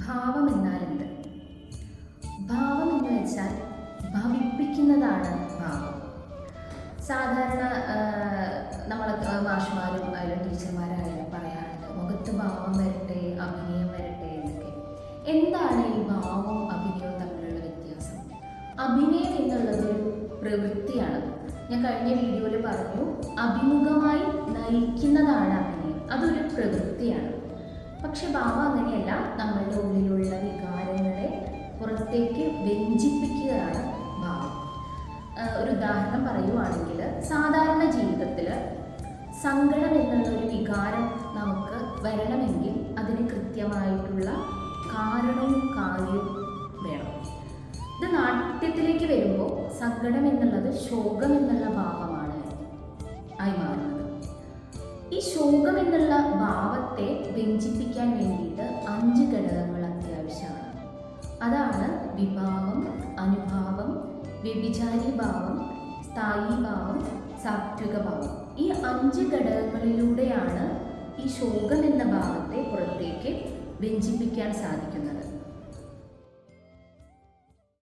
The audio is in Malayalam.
ഭാവം എന്നാൽ എന്ത്? ഭാവം എന്ന് വെച്ചാൽ ഭവിപ്പിക്കുന്നതാണ് ഭാവം. സാധാരണ നമ്മൾ മാഷ്മാരും ആയാലും ടീച്ചർമാരായാലും പറയാറുണ്ട്, മുഖത്ത് ഭാവം വരട്ടെ, അഭിനയം വരട്ടെ എന്നൊക്കെ. എന്താണ് ഈ ഭാവവും അഭിനയവും തമ്മിലുള്ള വ്യത്യാസം? അഭിനയം എന്നുള്ളതൊരു പ്രവൃത്തിയാണ്. ഞാൻ കഴിഞ്ഞ വീഡിയോയിൽ പറഞ്ഞു, അഭിമുഖമായി നയിക്കുന്നതാണ് അഭിനയം, അതൊരു പ്രവൃത്തിയാണ്. പക്ഷെ ഭാവം അങ്ങനെയല്ല, നമ്മളുടെ ഉള്ളിലുള്ള വികാരങ്ങളെ പുറത്തേക്ക് വ്യഞ്ചിപ്പിക്കുകയാണ് ഭാവം. ഒരു ഉദാഹരണം പറയുവാണെങ്കിൽ, സാധാരണ ജീവിതത്തിൽ സങ്കടം എന്നുള്ള ഒരു വികാരം നമുക്ക് വരണമെങ്കിൽ അതിന് കൃത്യമായിട്ടുള്ള കാരണവും കാര്യവും വേണം. ഇത് നാട്യത്തിലേക്ക് വരുമ്പോൾ സങ്കടം എന്നുള്ളത് ശോകം എന്നുള്ള ഭാവമാണ് ആയി മാറുന്നത്. ഈ ശോകം എന്നുള്ള ഭാവത്തെ വ്യഞ്ചിപ്പിക്കാൻ വേണ്ടിയിട്ട് 5 ഘടകങ്ങൾ അത്യാവശ്യമാണ്. അതാണ് വിഭാവം, അനുഭാവം, വ്യഭിചാരി ഭാവം, സ്ഥായി ഭാവം, സാത്വിക ഭാവം. ഈ 5 ഘടകങ്ങളിലൂടെയാണ് ഈ ശോകം എന്ന ഭാവത്തെ പുറത്തേക്ക് വ്യഞ്ചിപ്പിക്കാൻ സാധിക്കുന്നത്.